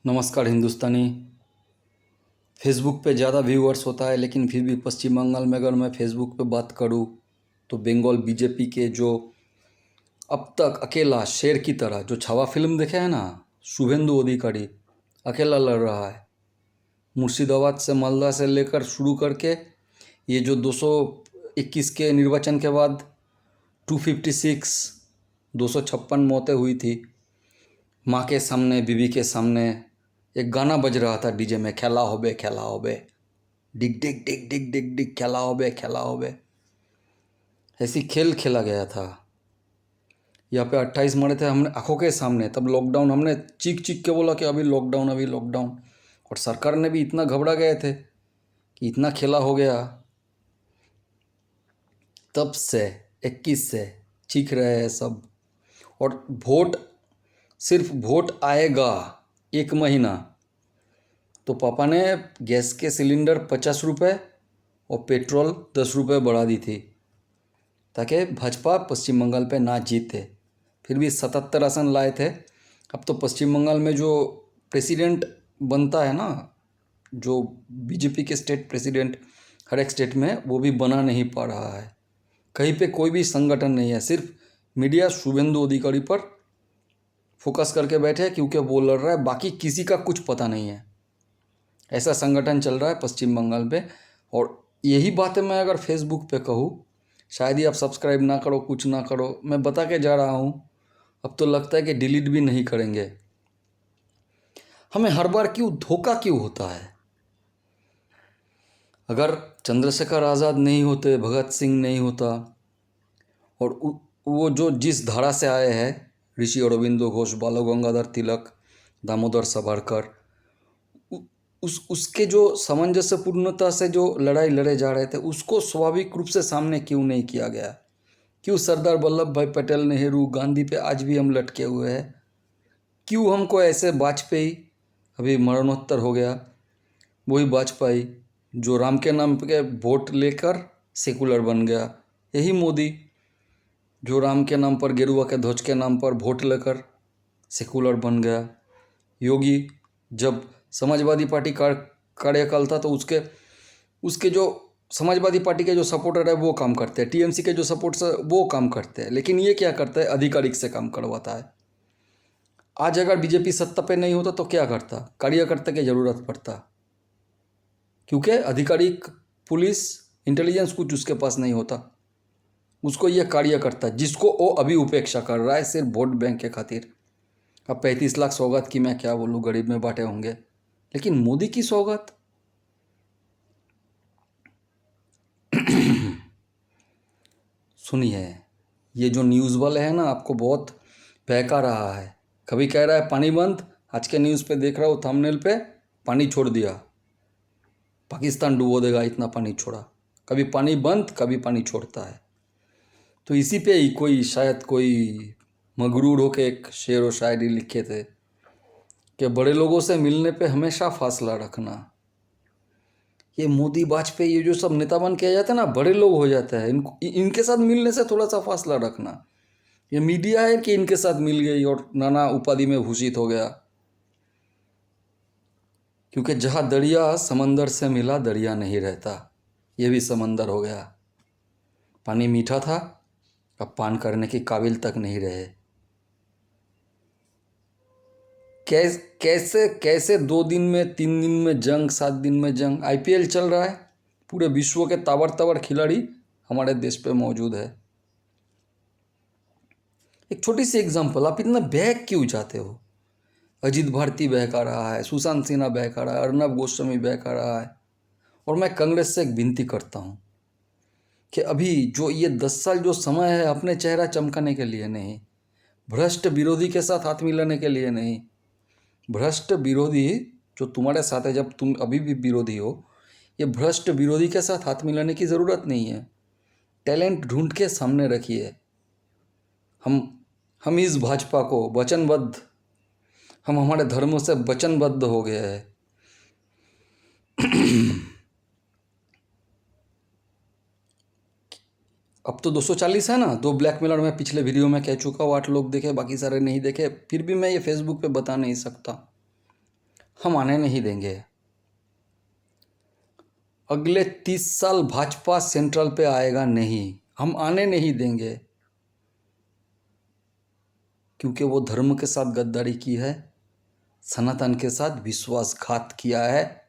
नमस्कार हिंदुस्तानी। फेसबुक पे ज़्यादा व्यूअर्स होता है, लेकिन फिर भी पश्चिम बंगाल में अगर मैं फेसबुक पे बात करूँ तो बंगाल बीजेपी के जो अब तक अकेला शेर की तरह जो छावा फिल्म देखे हैं ना, शुभेंदु अधिकारी अकेला लड़ रहा है। मुर्शिदाबाद से मालदा से लेकर शुरू करके ये जो 221 के निर्वाचन के बाद 256 256 मौतें हुई थी, माँ के सामने बीवी के सामने एक गाना बज रहा था डीजे में, खेला होबे डिग डिग डिग डिग डिग डिग, खेला होबे। ऐसी खेल खेला गया था। यहाँ पे 28 मरे थे हमने आंखों के सामने। तब लॉकडाउन, हमने चीख चीख के बोला कि अभी लॉकडाउन, अभी लॉकडाउन। और सरकार ने भी इतना घबरा गए थे कि इतना खेला हो गया। तब से 21 से चीख रहे हैं सब। और वोट, सिर्फ वोट आएगा 1 महीना तो पापा ने गैस के सिलेंडर 50 रुपये और पेट्रोल 10 रुपये बढ़ा दी थी, ताकि भाजपा पश्चिम बंगाल पे ना जीते। फिर भी 77 आसन लाए थे। अब तो पश्चिम बंगाल में जो प्रेसिडेंट बनता है ना, जो बीजेपी के स्टेट प्रेसिडेंट हर एक स्टेट में, वो भी बना नहीं पा रहा है। कहीं पे कोई भी संगठन नहीं है। सिर्फ मीडिया शुभेंदु अधिकारी पर फोकस करके बैठे हैं क्योंकि वो लड़ रहा है, बाकी किसी का कुछ पता नहीं है। ऐसा संगठन चल रहा है पश्चिम बंगाल पे। और यही बातें मैं अगर फेसबुक पे कहूँ, शायद ही आप सब्सक्राइब ना करो, कुछ ना करो, मैं बता के जा रहा हूँ। अब तो लगता है कि डिलीट भी नहीं करेंगे। हमें हर बार क्यों धोखा क्यों होता है? अगर चंद्रशेखर आज़ाद नहीं होते, भगत सिंह नहीं होता, और वो जो जिस धारा से आए हैं, ऋषि अरविंदो घोष, बाल गंगाधर तिलक, दामोदर सावरकर, उसके जो सामंजस्यपूर्णता से जो लड़ाई लड़े जा रहे थे, उसको स्वाभाविक रूप से सामने क्यों नहीं किया गया? क्यों सरदार वल्लभ भाई पटेल, नेहरू, गांधी पे आज भी हम लटके हुए हैं? क्यों हमको ऐसे वाजपेयी, अभी मरणोत्तर हो गया, वही वाजपेयी जो राम के नाम पे वोट लेकर सेकुलर बन गया, यही मोदी जो राम के नाम पर, गेरुआ के ध्वज के नाम पर वोट लेकर सेकुलर बन गया, योगी जब समाजवादी पार्टी का कार्यकाल था तो उसके उसके जो समाजवादी पार्टी के जो सपोर्टर है वो काम करते हैं, टीएमसी के जो सपोर्टर वो काम करते हैं, लेकिन ये क्या करता है? आधिकारिक से काम करवाता है। आज अगर बीजेपी सत्ता पे नहीं होता तो क्या करता? कार्यकर्ता की जरूरत पड़ता, क्योंकि आधिकारिक पुलिस इंटेलिजेंस कुछ उसके पास नहीं होता। उसको ये कार्यकर्ता, जिसको वो अभी उपेक्षा कर रहा है सिर्फ वोट बैंक के खातिर। अब 35 लाख सौगात की मैं क्या बोलूँ, गरीब में बांटे होंगे, लेकिन मोदी की सौगात। सुनिए, ये जो न्यूज़ वाले हैं ना, आपको बहुत बहका रहा है। कभी कह रहा है पानी बंद, आज के न्यूज़ पे देख रहा हूँ थंबनेल पे, पानी छोड़ दिया, पाकिस्तान डुबो देगा, इतना पानी छोड़ा। कभी पानी बंद, कभी पानी छोड़ता है। तो इसी पे ही कोई, शायद कोई मगरूर होके एक शेर व शायरी लिखे थे कि बड़े लोगों से मिलने पे हमेशा फासला रखना। ये मोदी, वाजपेयी, ये जो सब नेता बन के आ जाते हैं ना, बड़े लोग हो जाते हैं। इनके साथ मिलने से थोड़ा सा फासला रखना। ये मीडिया है कि इनके साथ मिल गई और नाना उपाधि में भूषित हो गया। क्योंकि जहाँ दरिया समंदर से मिला, दरिया नहीं रहता। ये भी समंदर हो गया। पानी मीठा था, अब पान करने के काबिल तक नहीं रहे। कैसे कैसे 2 दिन में, 3 दिन में जंग, 7 दिन में जंग। आईपीएल चल रहा है, पूरे विश्व के ताबड़ तबड़ खिलाड़ी हमारे देश पे मौजूद है। एक छोटी सी एग्जांपल, आप इतना बहक क्यों जाते हो? अजीत भारती बहका रहा है, सुशांत सिन्हा बहका रहा है, अर्नब गोस्वामी बहका रहा है। और मैं कांग्रेस से एक विनती करता हूँ कि अभी जो ये 10 साल जो समय है, अपने चेहरा चमकाने के लिए नहीं, भ्रष्ट विरोधी के साथ हाथ मिलाने के लिए नहीं। भ्रष्ट विरोधी जो तुम्हारे साथ है, जब तुम अभी भी विरोधी हो, ये भ्रष्ट विरोधी के साथ हाथ मिलाने की ज़रूरत नहीं है। टैलेंट ढूंढ के सामने रखिए। हम हम इस भाजपा को वचनबद्ध, हम हमारे धर्मों से वचनबद्ध हो गए हैं। अब तो 240 है ना, 2 ब्लैकमेलर मैं पिछले वीडियो में कह चुका हूँ, 8 लोग देखे, बाकी सारे नहीं देखे। फिर भी मैं ये फेसबुक पे बता नहीं सकता। हम आने नहीं देंगे। अगले 30 साल भाजपा सेंट्रल पे आएगा नहीं, हम आने नहीं देंगे, क्योंकि वो धर्म के साथ गद्दारी की है, सनातन के साथ विश्वासघात किया है,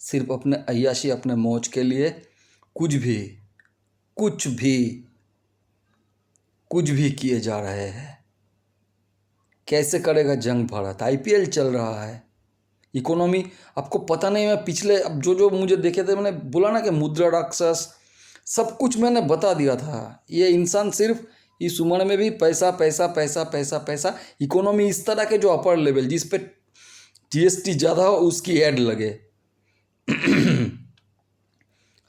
सिर्फ अपने अय्याशी अपने मौज के लिए कुछ भी कुछ भी कुछ भी किए जा रहे हैं। कैसे करेगा जंग भारत? आईपीएल चल रहा है, इकोनॉमी आपको पता नहीं। मैं पिछले अब जो जो मुझे देखे थे, मैंने बोला ना कि मुद्रा राक्षस, सब कुछ मैंने बता दिया था। ये इंसान सिर्फ इस उम्र में भी पैसा पैसा पैसा पैसा पैसा, इकोनॉमी इस तरह के जो अपर लेवल जिस पे जीएसटी ज़्यादा हो उसकी ऐड लगे।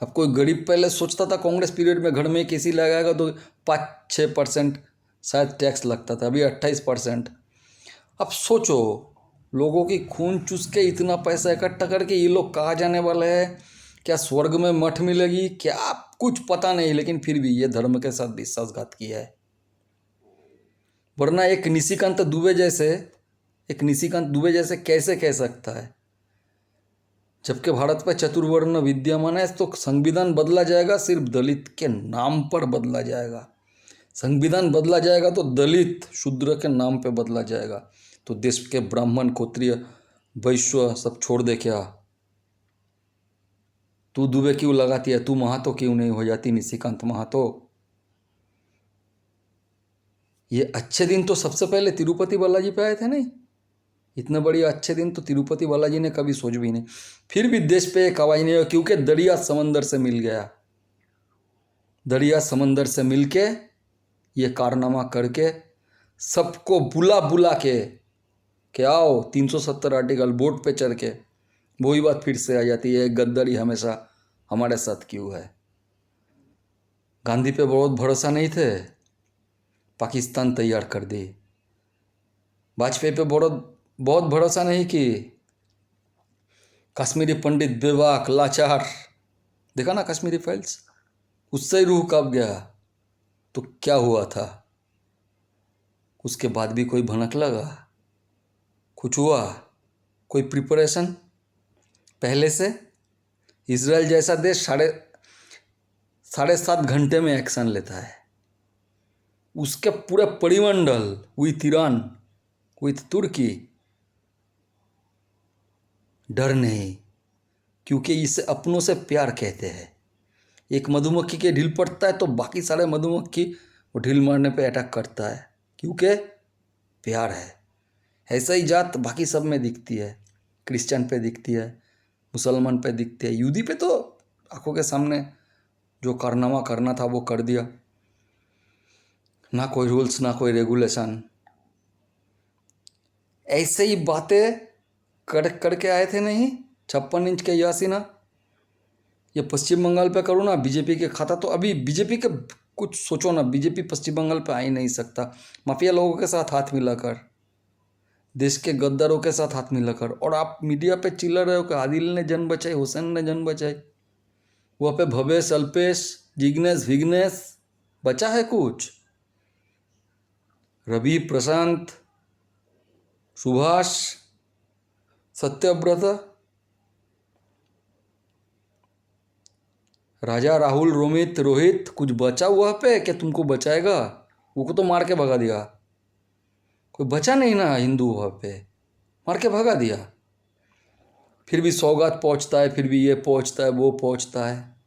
अब कोई गरीब पहले सोचता था कांग्रेस पीरियड में घर में एक एसी लगाएगा तो 5-6% शायद टैक्स लगता था, अभी 28%। अब सोचो, लोगों की खून चूस के इतना पैसा इकट्ठा करके ये लोग कहाँ जाने वाले हैं? क्या स्वर्ग में मठ मिलेगी क्या? कुछ पता नहीं, लेकिन फिर भी ये धर्म के साथ विश्वासघात किया है। वरना एक निशिकांत दुबे जैसे कैसे कह सकता है? जबकि भारत पर चतुर्वर्ण विद्यमान है, तो संविधान बदला जाएगा सिर्फ दलित के नाम पर बदला जाएगा। संविधान बदला जाएगा तो दलित शूद्र के नाम पे बदला जाएगा। तो देश के ब्राह्मण क्षत्रिय वैश्य सब छोड़ दे क्या? तू दुबे क्यों लगाती है? तू महातो क्यों नहीं हो जाती निशिकांत महातो? ये अच्छे दिन तो सबसे पहले तिरुपति बालाजी पे आए थे नहीं? इतने बड़ी अच्छे दिन तो तिरुपति बालाजी ने कभी सोच भी नहीं। फिर भी देश पे एक आवाज नहीं हुआ, क्योंकि दरिया समंदर से मिल गया। दरिया समंदर से मिलके ये कारनामा करके सबको बुला बुला के आओ 370 आर्टिकल बोट पे चढ़ के, वही बात फिर से आ जाती है, गद्दारी हमेशा हमारे साथ क्यों है? गांधी पे बहुत भरोसा नहीं थे, पाकिस्तान तैयार कर दी। वाजपेयी पे बहुत भरोसा नहीं की, कश्मीरी पंडित बेबाक लाचार, देखा ना कश्मीरी फाइल्स, उससे ही रूह कांप गया। तो क्या हुआ था? उसके बाद भी कोई भनक लगा? कुछ हुआ? कोई प्रिपरेशन पहले से? इजराइल जैसा देश साढ़े 7 घंटे में एक्शन लेता है। उसके पूरे परिमंडल विथ ईरान विथ तुर्की डर नहीं, क्योंकि इसे अपनों से प्यार कहते हैं। एक मधुमक्खी के ढील पड़ता है तो बाकी सारे मधुमक्खी वो ढील मारने पे अटैक करता है, क्योंकि प्यार है। ऐसा ही जात बाकी सब में दिखती है, क्रिश्चियन पे दिखती है, मुसलमान पे दिखती है, यहूदी पे तो आंखों के सामने जो कारनामा करना था वो कर दिया। ना कोई रूल्स ना कोई रेगुलेशन, ऐसे ही बातें करके आए थे नहीं 56 इंच के यासीना। ये पश्चिम बंगाल पे करूँ ना बीजेपी के खाता, तो अभी बीजेपी के कुछ सोचो ना, बीजेपी पश्चिम बंगाल पे आ ही नहीं सकता। माफिया लोगों के साथ हाथ मिलाकर, देश के गद्दारों के साथ हाथ मिलाकर, और आप मीडिया पे चिल्ला रहे हो कि आदिल ने जान बचाई, हुसैन ने जान बचाई। वहाँ पे भवेश अल्पेश जिग्नेश विग्नेश बचा है कुछ? रवि प्रशांत सुभाष सत्यव्रत राजा राहुल रोहित कुछ बचा हुआ पे क्या तुमको बचाएगा? वो को तो मार के भगा दिया। कोई बचा नहीं ना हिंदू वहाँ पे, मार के भगा दिया। फिर भी सौगात पहुँचता है, फिर भी ये पहुँचता है वो पहुँचता है।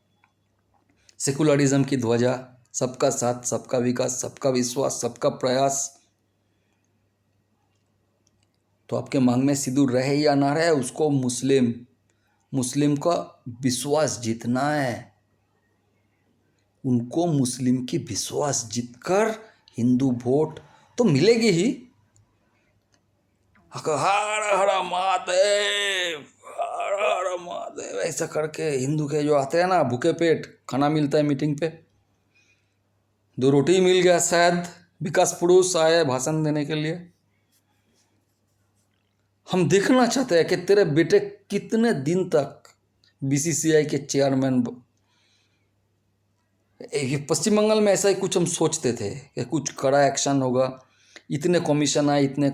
सेकुलरिज्म की ध्वजा, सबका साथ सबका विकास सबका विश्वास सबका प्रयास। तो आपके मांग में सिंदूर रहे या ना रहे, उसको मुस्लिम का विश्वास जीतना है। उनको मुस्लिम की विश्वास जीतकर हिंदू वोट तो मिलेगी ही। हर हर महादेव, हर हर महादेव ऐसा करके हिंदू के जो आते हैं ना भूखे पेट, खाना मिलता है मीटिंग पे, 2 रोटी मिल गया शायद, विकास पुरुष आए भाषण देने के लिए। हम देखना चाहते हैं कि तेरे बेटे कितने दिन तक बीसीसीआई के चेयरमैन। पश्चिम बंगाल में ऐसा ही कुछ हम सोचते थे कि कुछ कड़ा एक्शन होगा, इतने कमीशन आए, इतने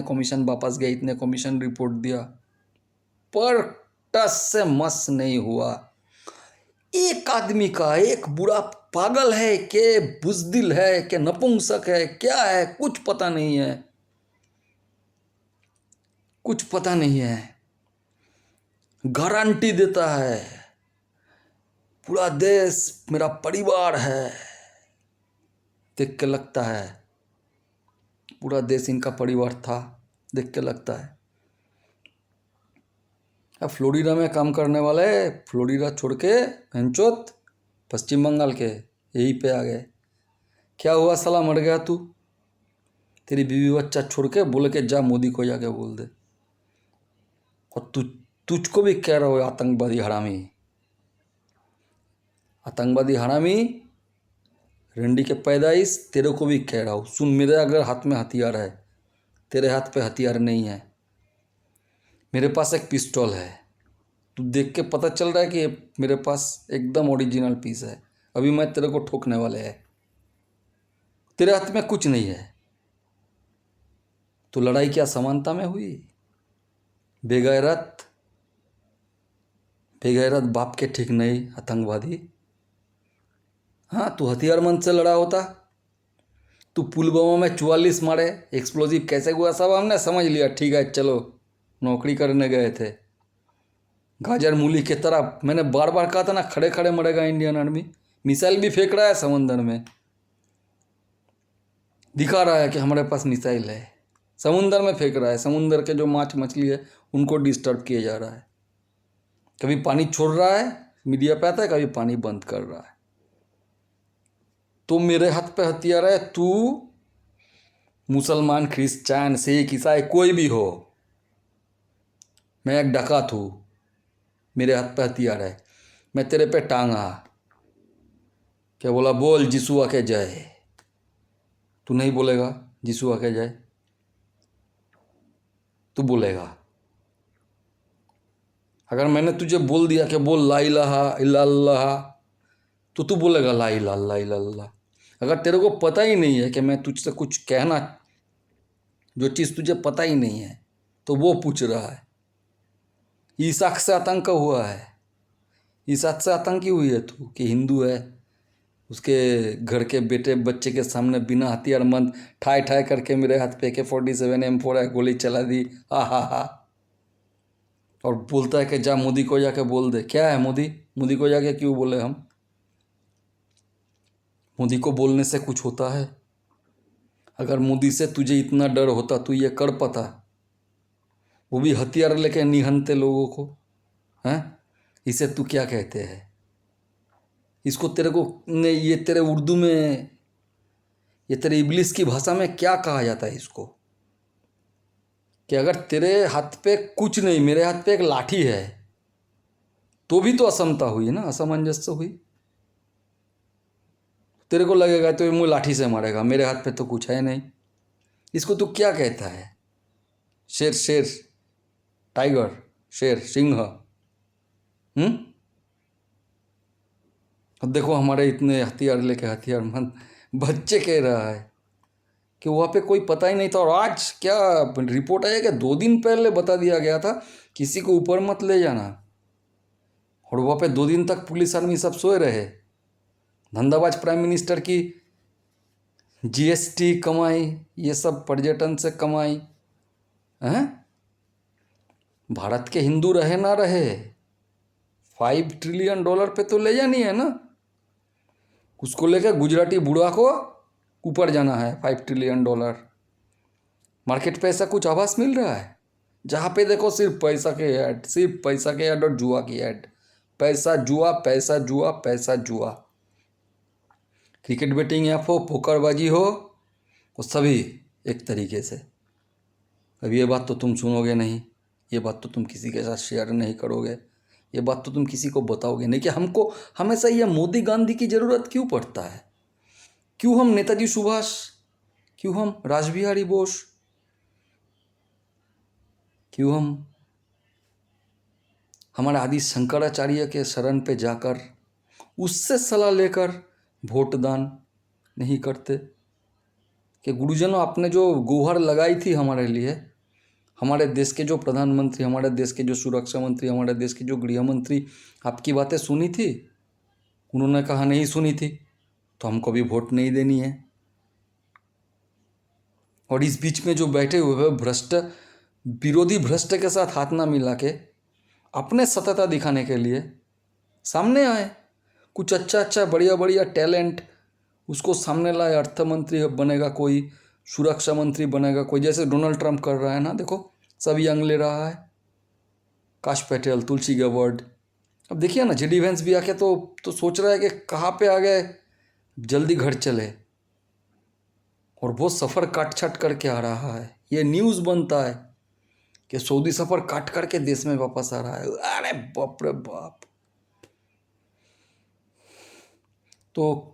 कमीशन वापस गए, इतने कमीशन रिपोर्ट दिया। पर टस से मस नहीं हुआ। एक आदमी का, एक बुरा पागल है कि बुजदिल है कि नपुंसक है, क्या है कुछ पता नहीं है, कुछ पता नहीं है। गारंटी देता है पूरा देश मेरा परिवार है, देख के लगता है पूरा देश इनका परिवार था, देख के लगता है। अब फ्लोरिडा में काम करने वाले फ्लोरिडा छोड़ के हेंचोत पश्चिम बंगाल के यहीं पे आ गए। क्या हुआ साला, मर गया तू? तेरी बीवी बच्चा छोड़ के बोले के जा मोदी को जाके बोल दे। और तुझको भी कह रहा हो आतंकवादी हरामी, आतंकवादी हरामी, रंडी के पैदाइश, तेरे को भी कह रहा हूँ। सुन, मेरे अगर हाथ में हथियार है, तेरे हाथ पे हथियार नहीं है। मेरे पास एक पिस्टल है, तू देख के पता चल रहा है कि मेरे पास एकदम ओरिजिनल पीस है। अभी मैं तेरे को ठोकने वाले है, तेरे हाथ में कुछ नहीं है। तो लड़ाई क्या समानता में हुई? बेगैरत, बेगैरत बाप के ठीक नहीं आतंकवादी। हाँ, तू हथियारमंद से लड़ा होता। तू पुलवामा में 44 मारे, एक्सप्लोजिव कैसे हुआ सब हमने समझ लिया। ठीक है चलो, नौकरी करने गए थे। गाजर मूली की तरह मैंने बार बार कहा था ना, खड़े खड़े मरेगा इंडियन आर्मी। मिसाइल भी फेंक रहा है समंदर में, दिखा रहा है कि हमारे पास मिसाइल है। समुंदर में फेंक रहा है, समुंदर के जो माछ मछली है उनको डिस्टर्ब किया जा रहा है। कभी पानी छोड़ रहा है, मीडिया पे आता है, कभी पानी बंद कर रहा है। तो मेरे हाथ पे हथियार है, तू मुसलमान, क्रिश्चियन, सिख, ईसाई कोई भी हो, मैं एक डाकत हूँ, मेरे हाथ पे हथियार है। मैं तेरे पे टांगा, क्या बोला, बोल जिसुआ के जय। तू नहीं बोलेगा जिसुआ के जय, तू बोलेगा। अगर मैंने तुझे बोल दिया कि बोल ला इलाहा इल्लल्लाह, तो तू बोलेगा ला इलाहा इल्लल्लाह। अगर तेरे को पता ही नहीं है कि मैं तुझसे कुछ कहना, जो चीज़ तुझे पता ही नहीं है, तो वो पूछ रहा है। ईसाक से आतंक हुआ है, ईसाक से आतंकी हुई है तू कि हिंदू है, उसके घर के बेटे बच्चे के सामने बिना हथियारमंद ठाई ठाई करके मेरे हाथ पे AK-47 M4 है, गोली चला दी। हा। और बोलता है कि जा मोदी को जाके बोल दे। क्या है मोदी, मोदी को जाके क्यों बोले हम? मोदी को बोलने से कुछ होता है? अगर मोदी से तुझे इतना डर होता तो ये कर पाता? वो भी हथियार लेके निहनते लोगों को, हैं? इसे तू क्या कहते हैं? इसको तेरे को ने ये तेरे उर्दू में, ये तेरे इब्लिस की भाषा में क्या कहा जाता है इसको? कि अगर तेरे हाथ पे कुछ नहीं, मेरे हाथ पे एक लाठी है, तो भी तो असमता हुई ना, असमंजस्य हुई। तेरे को लगेगा तो मुझे लाठी से मारेगा, मेरे हाथ पे तो कुछ है नहीं। इसको तू क्या कहता है? शेर, शेर, टाइगर, शेर, सिंह। अब देखो हमारे इतने हथियार लेके हथियारमंद बच्चे कह रहा है कि वहाँ पे कोई पता ही नहीं था। और आज क्या रिपोर्ट आया कि 2 दिन पहले बता दिया गया था किसी को ऊपर मत ले जाना। और वहाँ पे 2 दिन तक पुलिस आर्मी सब सोए रहे। धंधाबाज प्राइम मिनिस्टर की GST कमाई, ये सब पर्यटन से कमाई हैं। भारत के हिंदू रहे ना रहे, $5 ट्रिलियन पे तो ले जानी है ना। उसको लेकर गुजराती बूढ़ा को ऊपर जाना है। $5 ट्रिलियन। मार्केट पे ऐसा कुछ आभास मिल रहा है? जहाँ पे देखो सिर्फ पैसा के ऐड, सिर्फ पैसा के ऐड और जुआ की ऐड। पैसा जुआ, पैसा जुआ, पैसा जुआ। क्रिकेट बेटिंग ऐप हो, पोकरबाजी हो, वो सभी एक तरीके से। अब ये बात तो तुम सुनोगे नहीं, ये बात तो तुम किसी के साथ शेयर नहीं करोगे, ये बात तो तुम किसी को बताओगे नहीं कि हमको हमेशा ये मोदी गांधी की ज़रूरत क्यों पड़ता है? क्यों हम नेताजी सुभाष, क्यों हम रासबिहारी बोस, क्यों हम हमारे आदि शंकराचार्य के शरण पे जाकर उससे सलाह लेकर वोट दान नहीं करते? कि गुरुजनों, आपने जो गुहार लगाई थी हमारे लिए, हमारे देश के जो प्रधानमंत्री, हमारे देश के जो सुरक्षा मंत्री, हमारे देश के जो गृह मंत्री आपकी बातें सुनी थी? उन्होंने कहा नहीं सुनी थी, तो हमको भी वोट नहीं देनी है। और इस बीच में जो बैठे हुए भ्रष्ट विरोधी भ्रष्ट के साथ हाथ ना मिला के अपने सतता दिखाने के लिए सामने आए, कुछ अच्छा अच्छा बढ़िया बढ़िया टैलेंट उसको सामने लाए। अर्थ मंत्री बनेगा कोई, सुरक्षा मंत्री बनेगा कोई, जैसे डोनाल्ड ट्रंप कर रहा है ना, देखो सब यंग ले रहा है, काश पटेल, तुलसी गैबर्ड। अब देखिए ना, जेडी वेंस भी आके तो सोच रहा है कि कहाँ पे आ गए, जल्दी घर चले, और वो सफ़र काट छाट करके आ रहा है। ये न्यूज़ बनता है कि सऊदी सफ़र काट करके देश में वापस आ रहा है। अरे बाप रे बाप। तो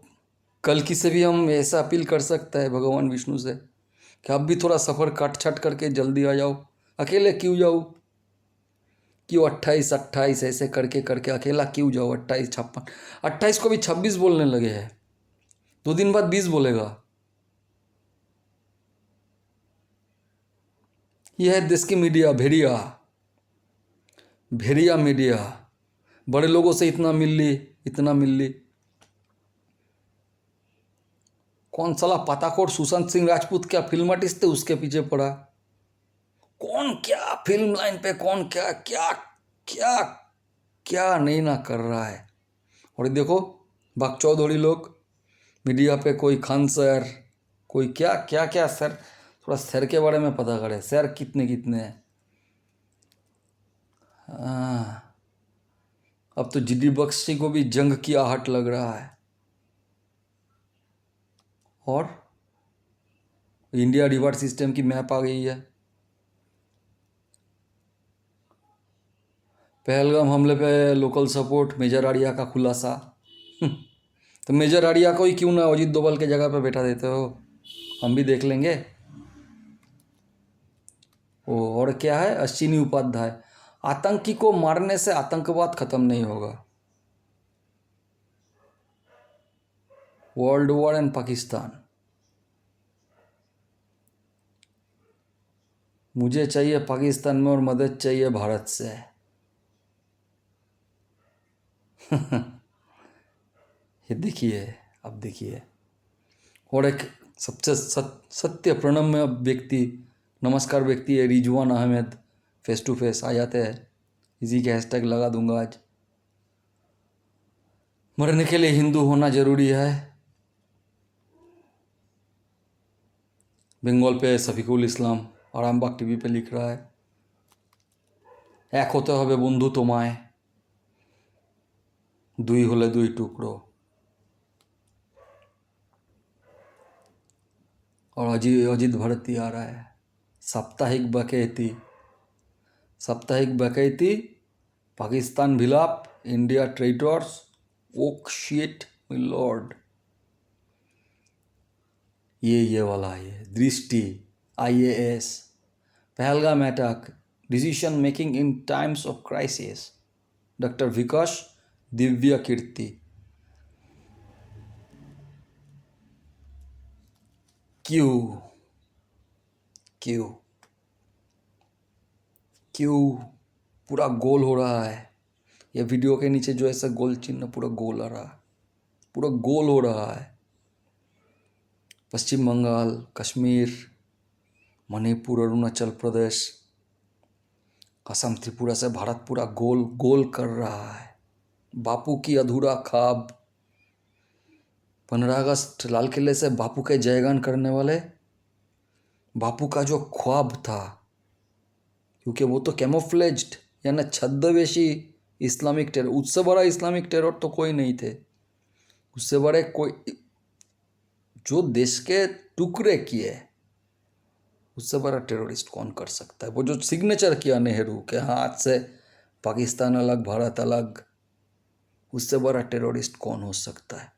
कल की से भी हम ऐसा अपील कर सकते हैं भगवान विष्णु से कि आप भी थोड़ा सफ़र काट छाट करके जल्दी आ जाओ। अकेले क्यों जाओ, क्यों 28 ऐसे करके करके अकेला क्यों जाओ? 28 56, 28 को भी 26 बोलने लगे हैं, 2 दिन बाद 20 बोलेगा। यह है देश की मीडिया, भेड़िया भेड़िया मीडिया। बड़े लोगों से इतना मिल ली, इतना मिल ली। कौन साला पताकोट सुशांत सिंह राजपूत क्या फिल्म आर्टिस्ट थे, उसके पीछे पड़ा। कौन क्या फिल्म लाइन पे, कौन क्या क्या क्या क्या नहीं ना कर रहा है। और ये देखो बकचौधरी लोग मीडिया पे, कोई खान सर, कोई क्या क्या क्या सर। थोड़ा सर के बारे में पता करे, सर कितने कितने हैं। अब तो जीडी बख्शी को भी जंग की आहट लग रहा है। और इंडिया रिवर सिस्टम की मैप आ गई है। पहलगाम हमले पे लोकल सपोर्ट, मेजर आड़िया का खुलासा। तो मेजर आड़िया को ही क्यों ना अजीत डोभाल के जगह पे बैठा देते हो, हम भी देख लेंगे। ओ, और क्या है, अश्विनी उपाध्याय, आतंकी को मारने से आतंकवाद खत्म नहीं होगा। World war and Pakistan. मुझे चाहिए पाकिस्तान में और मदद चाहिए भारत से। ये देखिए, अब देखिए। और एक सबसे सत्य प्रणम्य व्यक्ति, नमस्कार व्यक्ति है Rizwan Ahmed, face to face आ जाते हैं। इसी के हैशटैग लगा दूंगा आज। मरने के लिए हिंदू होना जरूरी है। बंगाल पे सफीकुल इस्लाम आरामबाग टीवी पे लिख रहा है, एक होते হবে বন্ধু তোমায়, দুই হলে দুই টুকরো। और अजीत भारती आ रहा है, साप्ताहिक बकैती, साप्ताहिक बकैती, पाकिस्तान भिलाप, इंडिया ट्रेटर्स, ओक शिट माय लॉर्ड। ये वाला है Drishti, IAS, Pahalgam attack, decision making in times of crisis, doctor Vikas Divyakirti. क्यों क्यों क्यों पूरा गोल हो रहा है? ये वीडियो के नीचे जो ऐसा गोल चिन्ह पूरा गोल आ रहा है, पूरा गोल हो रहा है। पश्चिम बंगाल, कश्मीर, मणिपुर, अरुणाचल प्रदेश, असम, त्रिपुरा से भारत पूरा गोल गोल कर रहा है। बापू की अधूरा ख्वाब, 15 अगस्त लाल किले से बापू के जयगान करने वाले बापू का जो ख्वाब था, क्योंकि वो तो कैमोफ्लेज्ड यानी छद्मवेशी इस्लामिक टेरर, उससे बड़ा इस्लामिक टेरर तो कोई नहीं थे। उससे बड़े कोई जो देश के टुकड़े किए, उससे बड़ा टेररिस्ट कौन कर सकता है? वो जो सिग्नेचर किया नेहरू के हाथ से, पाकिस्तान अलग भारत अलग, उससे बड़ा टेररिस्ट कौन हो सकता है?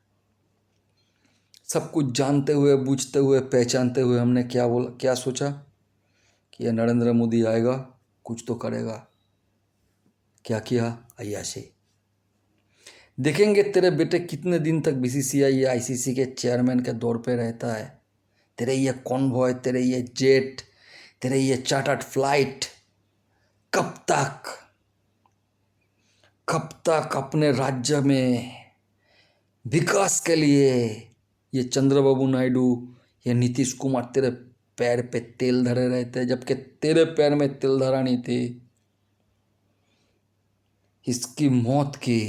सब कुछ जानते हुए, बूझते हुए, पहचानते हुए हमने क्या बोला, क्या सोचा कि ये नरेंद्र मोदी आएगा, कुछ तो करेगा। क्या किया? अय्याशी। देखेंगे तेरे बेटे कितने दिन तक BCCI या ICC के चेयरमैन के दौर पे रहता है। तेरे ये कॉन्वॉय, तेरे ये जेट, तेरे ये चार्टर्ड फ्लाइट कब तक अपने राज्य में विकास के लिए ये चंद्रबाबू नायडू, ये नीतीश कुमार तेरे पैर पे तेल धरे रहते, जबकि तेरे पैर में तेल धरा नहीं थी। इसकी मौत की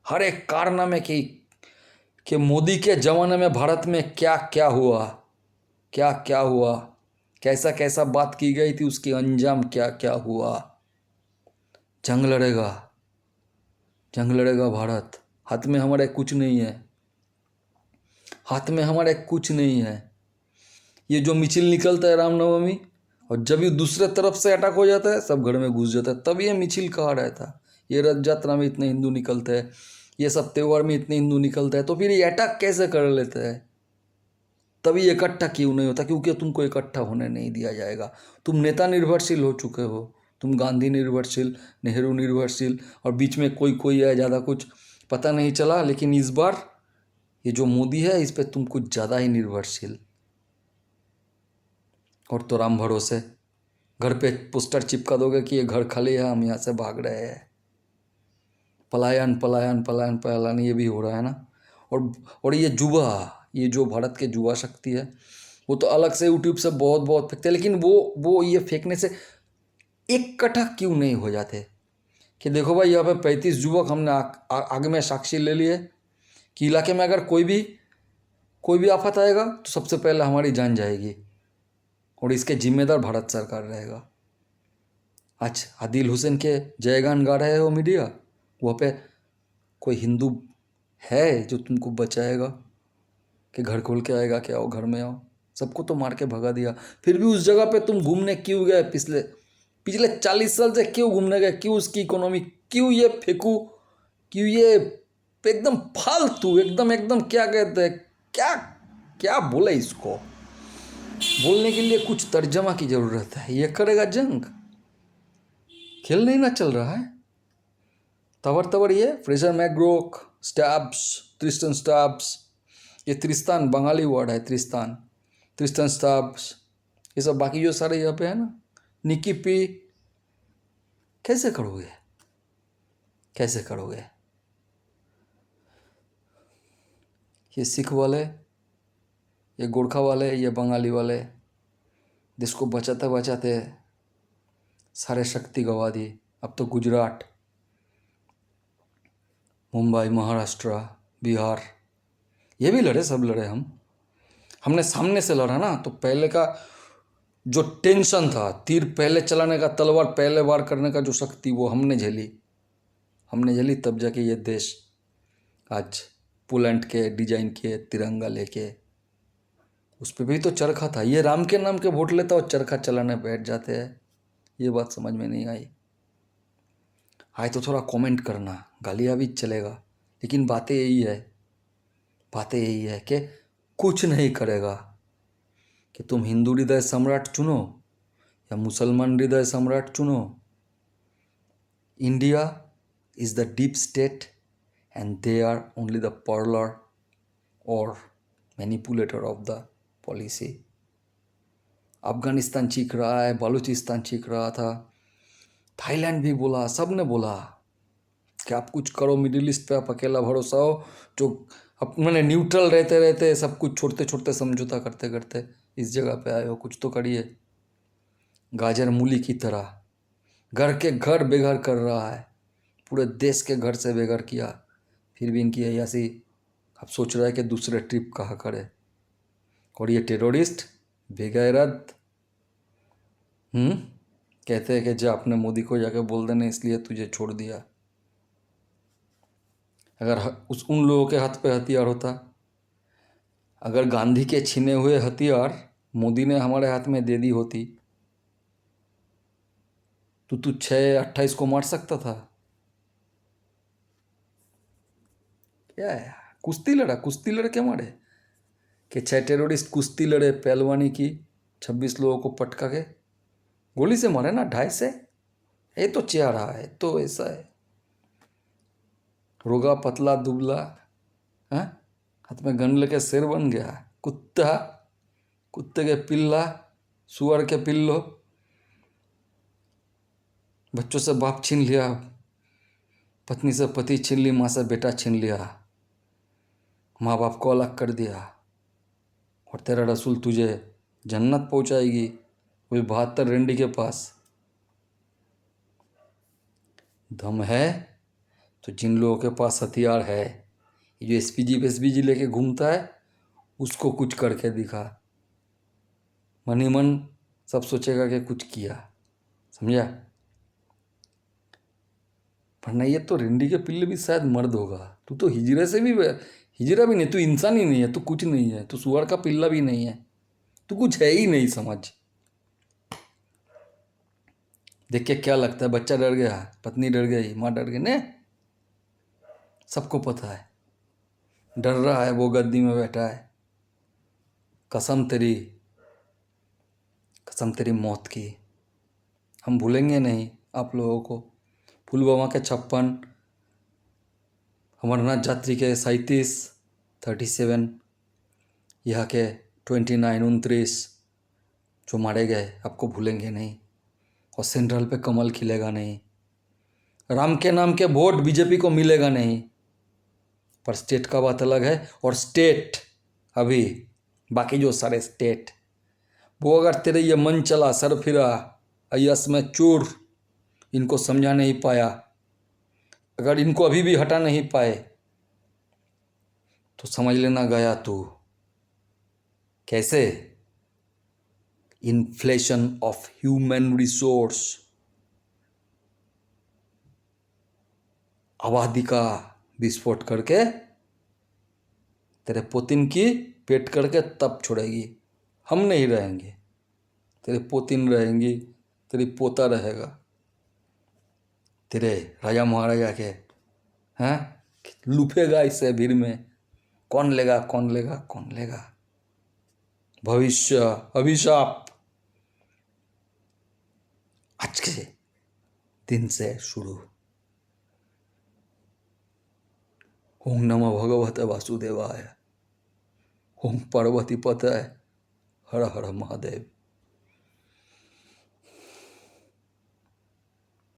हर एक कारनामे की कि मोदी के जमाने में भारत में क्या क्या हुआ, क्या क्या हुआ, कैसा कैसा बात की गई थी, उसकी अंजाम क्या क्या हुआ। जंग लड़ेगा भारत। हाथ में हमारे कुछ नहीं है, हाथ में हमारे कुछ नहीं है। ये जो मिছিল निकलता है रामनवमी, और जब ये दूसरे तरफ से अटैक हो जाता है सब घर में घुस जाता है, तब ये मिছিল कहा रहता है। ये रथ यात्रा में इतने हिंदू निकलते हैं, ये सब त्यौहार में इतने हिंदू निकलते हैं, तो फिर ये अटैक कैसे कर लेते हैं? तभी इकट्ठा क्यों नहीं होता? क्योंकि तुमको इकट्ठा होने नहीं दिया जाएगा। तुम नेता निर्भरशील हो चुके हो, तुम गांधी निर्भरशील, नेहरू निर्भरशील, और बीच में कोई कोई है, ज़्यादा कुछ पता नहीं चला। लेकिन इस बार ये जो मोदी है, इस पर तुम कुछ ज़्यादा ही निर्भरशील। और तो राम भरोसे घर पे पोस्टर चिपका दोगे कि ये घर खाली है, हम यहाँ से भाग रहे हैं। पलायन पलायन पलायन पलायन ये भी हो रहा है ना। और ये जुआ, ये जो भारत के जुआ शक्ति है, वो तो अलग से यूट्यूब से बहुत बहुत फेंकते हैं, लेकिन वो ये फेंकने से इकट्ठा क्यों नहीं हो जाते कि देखो भाई यहाँ पे 35 युवक हमने आगे में साक्षी ले लिए कि इलाके में अगर कोई भी आफत आएगा तो सबसे पहले हमारी जान जाएगी, और इसके जिम्मेदार भारत सरकार रहेगा। आज आदिल हुसैन के जयगान गा रहे हो मीडिया, वहाँ पे कोई हिंदू है जो तुमको बचाएगा कि घर खोल के आएगा कि आओ घर में आओ? सबको तो मार के भगा दिया। फिर भी उस जगह पे तुम घूमने क्यों गए? पिछले 40 साल से क्यों घूमने गए? क्यों उसकी इकोनॉमी, क्यों ये फेंकू, क्यों ये एकदम फालतू, एकदम क्या कहते हैं, क्या क्या बोले इसको? बोलने के लिए कुछ तर्जमा की जरूरत है। ये करेगा जंग, खेल नहीं ना चल रहा है। तवर ये फ्रेजर मैकग्रोक स्टैब्स, त्रिस्टन स्टैब्स, ये त्रिस्तान बंगाली वर्ड है, त्रिस्टन स्टैब्स, ये सब बाकी जो सारे यहाँ पे है ना, निकी पी, कैसे करोगे? ये सिख वाले, ये गोरखा वाले, ये बंगाली वाले देश को बचाते बचाते सारे शक्ति गंवा दी। अब तो गुजरात, मुंबई, महाराष्ट्र, बिहार, ये भी लड़े, सब लड़े। हमने सामने से लड़ा ना, तो पहले का जो टेंशन था, तीर पहले चलाने का, तलवार पहले वार करने का जो शक्ति, वो हमने झेली। तब जाके ये देश आज पोलैंड के डिजाइन के तिरंगा लेके, उस पर भी तो चरखा था। ये राम के नाम के वोट लेता और चरखा चलाने बैठ जाते हैं। ये बात समझ में नहीं आई। तो थोड़ा कमेंट करना, गालियाँ भी चलेगा, लेकिन बातें यही है कि कुछ नहीं करेगा कि तुम हिंदू हृदय सम्राट चुनो या मुसलमान हृदय सम्राट चुनो। India is the deep state and they are only the puller और manipulator of the policy. Afghanistan चीख रहा है, बलूचिस्तान चीख रहा था, थाईलैंड भी बोला, सब ने बोला कि आप कुछ करो, मिडिल ईस्ट पे आप अकेला भरोसा हो, जो मैंने न्यूट्रल रहते सब कुछ छोड़ते समझौता करते इस जगह पे आए हो, कुछ तो करिए। गाजर मूली की तरह घर के घर बेघर कर रहा है, पूरे देश के घर से बेघर किया, फिर भी इनकी अयासी अब सोच रहा है कि दूसरे ट्रिप कहाँ करे। और ये टेररिस्ट बेगैरत कहते हैं कि जा अपने मोदी को जाके बोल देने इसलिए तुझे छोड़ दिया। अगर उन लोगों के हाथ पे हथियार होता, अगर गांधी के छीने हुए हथियार मोदी ने हमारे हाथ में दे दी होती, तो तू 6/28 को मार सकता था क्या? है कुश्ती लड़ा क्या मारे कि 6 टेररिस्ट कुश्ती लड़े, पहलवानी की, 26 लोगों को पटका के गोली से मारे ना, 2.5 से। ये तो चेहरा है, तो ऐसा है, रोगा पतला दुबला, हाथ में गन लेके शेर बन गया, कुत्ते के पिल्ला, सुअर के पिल्लो, बच्चों से बाप छीन लिया, पत्नी से पति छीन ली, माँ से बेटा छीन लिया, माँ बाप को अलग कर दिया, और तेरा रसूल तुझे जन्नत पहुंचाएगी, वही 72 रंडी के पास। दम है तो जिन लोगों के पास हथियार है, ये जो एसपीजी लेके घूमता है, उसको कुछ करके दिखा। मन ही मन सब सोचेगा कि कुछ किया, समझा? वरना ये तो रिंडी के पिल्ले भी शायद मर्द होगा। तू तो हिजरा भी नहीं, तू इंसान ही नहीं है, तू कुछ नहीं है, तू सुअर का पिल्ला भी नहीं है, तू कुछ है ही नहीं। समझ, देख के क्या लगता है? बच्चा डर गया, पत्नी डर गई, माँ डर गई, ने सबको पता है। डर रहा है, वो गद्दी में बैठा है। कसम तेरी मौत की, हम भूलेंगे नहीं आप लोगों को। पुलवामा के 56, अमरनाथ यात्री के 37, यहाँ के 29 जो मारे गए, आपको भूलेंगे नहीं। और सेंट्रल पे कमल खिलेगा नहीं, राम के नाम के वोट बीजेपी को मिलेगा नहीं। पर स्टेट का बात अलग है। और स्टेट अभी बाकी जो सारे स्टेट, वो अगर तेरे ये मन चला, सर फिरा, अयस में चूर, इनको समझा नहीं पाया, अगर इनको अभी भी हटा नहीं पाए, तो समझ लेना गया तू। कैसे? इन्फ्लेशन ऑफ ह्यूमन रिसोर्स, आबादी का विस्फोट करके तेरे पोतिन की पेट करके तब छोड़ेगी। हम नहीं रहेंगे, तेरे पोतिन रहेंगी, तेरी पोता रहेगा, तेरे राजा महाराजा के हैं लुफेगा इससे भीड़ में। कौन लेगा, कौन लेगा, कौन लेगा? भविष्य अभिशाप आज के दिन से शुरू। ओम नमो भगवते वासुदेवाय, ओम पार्वती पतये, हर हर महादेव।